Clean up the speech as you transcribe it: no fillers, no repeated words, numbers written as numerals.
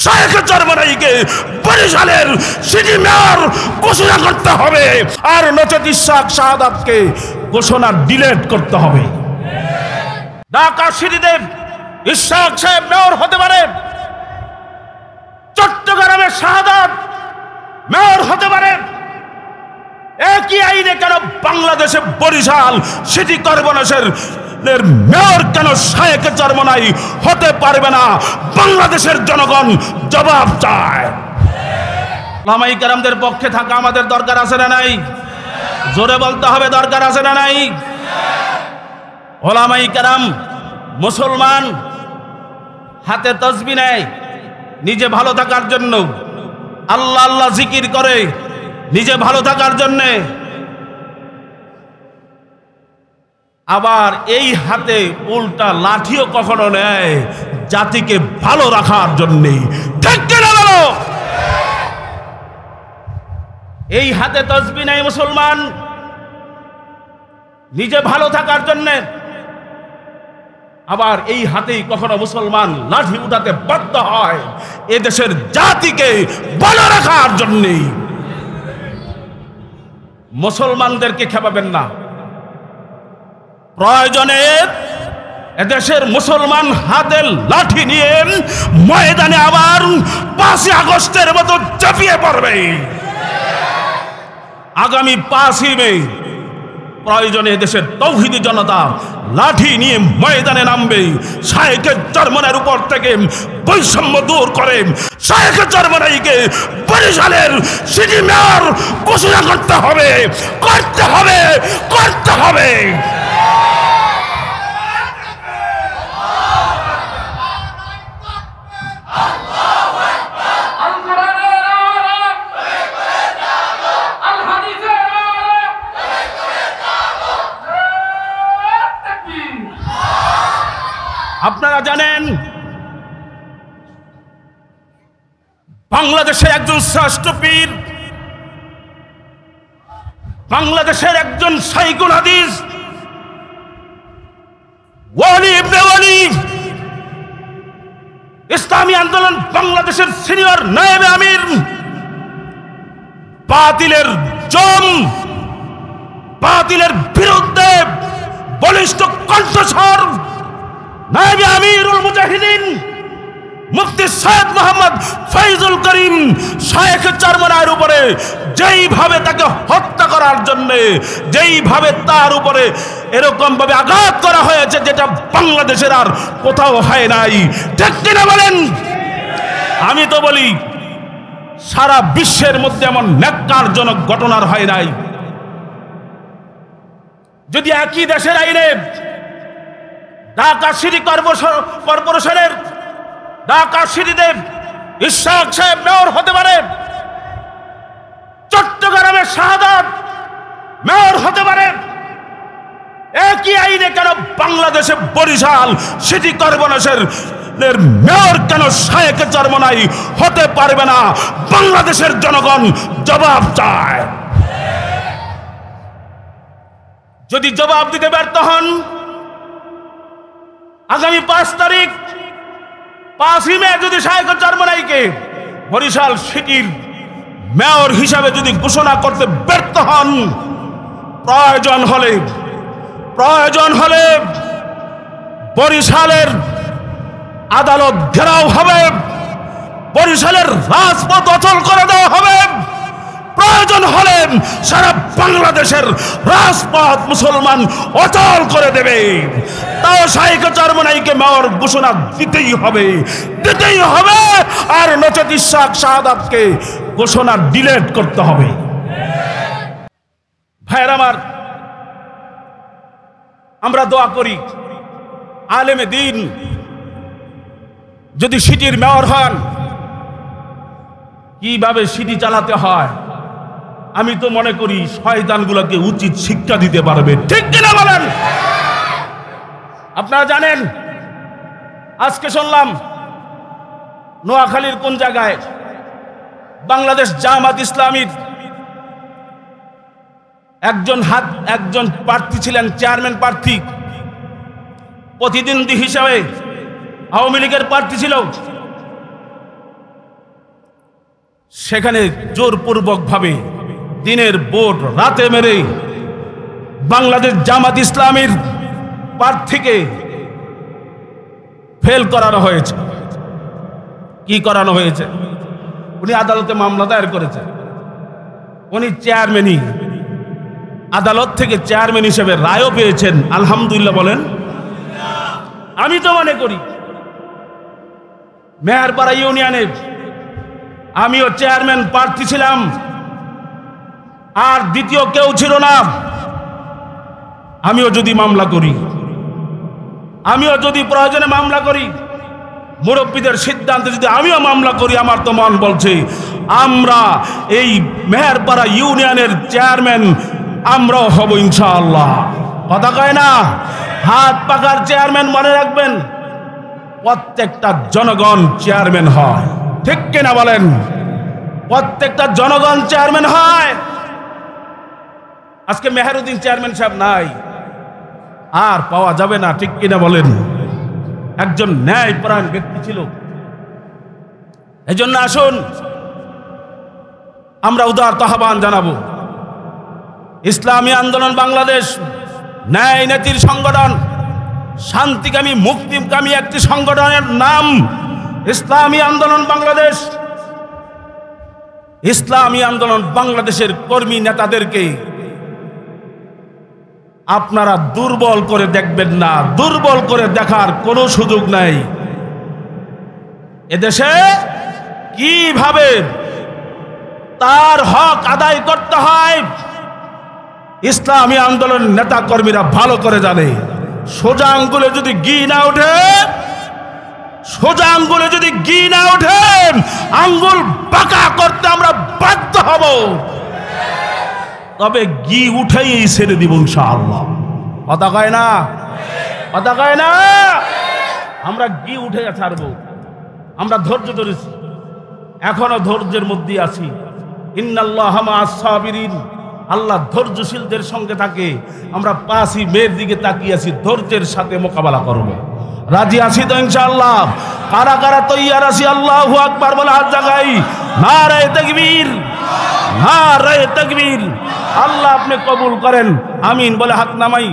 শায়েখ চরমনাইকে বরিশালের city mayor ঘোষণা করতে হবে, আর নচেত ইসহাক শাহাদাতকে ঘোষণা ডিলেট করতে হবে। ঢাকা সিটিতে ইসহাক সাহেব মেয়র হতে পারে, চট্টগ্রামের শাহাদাত মেয়র হতে পারে। একই আইনে কেন বাংলাদেশে বরিশাল সিটি কর্পোরেশনের মেয়র কেন শায়েখ চরমনাই হতে পারবে না? বাংলাদেশের জনগণ জবাব চায়। ওলামায়ে কেরামদের পক্ষে থাকা আমাদের দরকার আছে না নাই? জোরে বলতে হবে, দরকার আছে না নাই? ওলামায়ে কেরাম মুসলমান হাতে তাসবিহ নেয় নিজে ভালো থাকার জন্য, আল্লাহ আল্লাহ জিকির করে নিজে ভালো থাকার জন্য, আবার এই হাতে উল্টা লাঠিও কখনো নেয় জাতিকে ভালো রাখার জন্য। ঠিক কিনা বলো? এই হাতে তাসবিহ নেয় মুসলমান নিজে ভালো থাকার জন্য, আবার এই হাতেই কখনো মুসলমান লাঠি উঠাতে বাধ্য হয় এদেশের জাতিকে ভালো রাখার জন্য। মুসলমানদেরকে খেপাবেন না, প্রয়োজনে এদেশের মুসলমান হাতে লাঠি নিয়ে ময়দানে আবার 5ই আগস্টের মতো ঝাঁপিয়ে পড়বে। আগামী 5ই মে প্রয়োজনে দেশের তৌহিদি জনতা লাঠি নিয়ে ময়দানে নামবে। শায়েখ চরমনাইয়ের উপর থেকে বৈষম্য দূর করে শায়েখ চরমনাইকে বরিশালের সিটি মেয়র ঘোষণা করতে হবে, করতে হবে, করতে হবে। আপনারা জানেন বাংলাদেশের একজন শ্রেষ্ঠ পীর, বাংলাদেশের একজন শাইখুল হাদিস ওয়ালি ইবনে ওয়ালি, ইসলামী আন্দোলন বাংলাদেশের সিনিয়র নায়েবে আমির, বাতিলের জম, বাতিলের বিরুদ্ধে বলিষ্ঠ কণ্ঠস্বর নায়েবে আমিরুল মুজাহিদিন মুফতি সৈয়দ মোহাম্মদ ফয়জুল করিম শায়েখ চরমনাইয়ের উপরে যেইভাবে তাকে হত্যা করার জন্য, যেইভাবে তার উপরে এরকম ভাবে আঘাত করা হয়েছে যেটা বাংলাদেশের আর কোথাও হয় নাই। ঠিক কিনা বলেন? আমি তো বলি সারা বিশ্বের মধ্যে এমন ন্যাক্কারজনক ঘটনার হয় নাই। যদি একই দেশের আইনে ঢাকা সিটি কর্পোরেশনের ঢাকা সিটিতে ইসহাক সাহেব মেয়র হতে পারে, চট্টগ্রামের শাহাদাত মেয়র হতে পারে, একই আইনে কেন বাংলাদেশে বরিশাল সিটি কর্পোরেশনের মেয়র কেন শায়েখ চরমনাই হতে পারবে না? বাংলাদেশের জনগণ জবাব চায়। যদি জবাব দিতে ব্যর্থ হন, আগামী 5 তারিখ 5ই মে যদি শায়েখ চরমনাইকে বরিশাল সিটির মেয়র হিসাবে যদি ঘোষণা করতে ব্যর্থ হন, প্রয়োজন হলে বরিশালের আদালত ঘেরাও হবে, বরিশালের রাজপথ অচল করে দেওয়া হবে, প্রয়োজন হলে সারা বাংলাদেশের রাজপথ মুসলমান অচল করে দেবে। তাও শায়েখ চরমনাইকে মেয়র ঘোষণা দিতেই হবে, দিতেই হবে, আর নচেত ইসহাক শাহাদাতকে ঘোষণা ডিলেট করতে হবে। ভাইয়ের আমার, আমরা দোয়া করি আলেমে দ্বীন যদি সিটির মেয়র হন, কিভাবে সিটি চালাতে হয় আমি তো মনে করি শয়তানগুলোকে উচিত শিক্ষা দিতে পারবে। ঠিক কিনা বলেন? আপনারা জানেন, আজকে শুনলাম নোয়াখালীর কোন জায়গায় বাংলাদেশ জামাত ইসলামীর একজন প্রার্থী ছিলেন, চেয়ারম্যান প্রার্থী, প্রতিদ্বন্দ্বী হিসাবে আওয়ামী লীগের প্রার্থী ছিল। সেখানে জোরপূর্বকভাবে দিনের ভোট রাতে মেরে বাংলাদেশ জামাত ইসলামীর প্রার্থীকে ফেল করানো হয়েছে। কি করানো হয়েছে? উনি আদালতে মামলা দায়ের করেছেন। উনি চেয়ারম্যানই, আদালত থেকে চেয়ারম্যান হিসেবে রায়ও পেয়েছেন। আলহামদুলিল্লাহ বলেন। আমি তো মনে করি মেহেরপাড়া ইউনিয়নে আমিও চেয়ারম্যান প্রার্থী ছিলাম, আর দ্বিতীয় কেউ ছিল না। আমিও যদি মামলা করি, আমিও যদি প্রয়োজনে মামলা করি, মুরব্বীদের সিদ্ধান্তে যদি আমিও মামলা করি, আমার তো মন বলছে আমরা এই মেহেরপাড়া ইউনিয়নের চেয়ারম্যান আমরাও হব ইনশাআল্লাহ। কথা কয় না? হাত পাকার চেয়ারম্যান মনে রাখবেন, প্রত্যেকটা জনগণ চেয়ারম্যান হয়। ঠিক কিনা বলেন? প্রত্যেকটা জনগণ চেয়ারম্যান হয়। আজকে মেহেরউদ্দিন চেয়ারম্যান সাহেব নাই, আর পাওয়া যাবে না। ঠিক কিনা বলেন? একজন ন্যায়পরায়ণ ব্যক্তি ছিল। এজন্য আসুন আমরা উদার আহ্বান জানাবো, ইসলামী আন্দোলন বাংলাদেশ ন্যায় নীতির সংগঠন, শান্তিকামী মুক্তিকামী একটি সংগঠনের নাম ইসলামী আন্দোলন বাংলাদেশ। ইসলামী আন্দোলন বাংলাদেশের কর্মী নেতাদেরকে আপনারা দুর্বল করে দেখবেন না, দুর্বল করে দেখার কোনো সুযোগ নাই। এদেশে কিভাবে তার হক আদায় করতে হয় ইসলামী আন্দোলনের নেতা কর্মীরা ভালো করে জানে। সোজা আঙ্গুলে যদি ঘি না ওঠে, সোজা আঙ্গুলে যদি ঘি না ওঠে, আঙ্গুল বাঁকা করতে আমরা বাধ্য হব। তবে ঘি উঠেই ছেড়ে দিব ইনশাআল্লাহ। কথা কয় না? কথা কয় না? আমরা ঘি উঠে ছাড়বো। আমরা ধৈর্য ধরেছি, এখনো ধৈর্যের মধ্যে আছি। ইন্নাল্লাহা মা'আস সাবিরিন, আল্লাহ ধৈর্যশীলদের সঙ্গে থাকে। আমরা 5ই মের দিকে তাকিয়ে আছি, ধৈর্যের সাথে মোকাবেলা করব। রাজি আছি তো ইনশাআল্লাহ? কারা কারা তৈয়ার আছি? আল্লাহু আকবার বলে হাত জাগাই। নারায়ে তাকবীর, নারায়ে তাকবীর। আল্লাহ আপনি কবুল করেন, আমিন বলে হাত নামাই।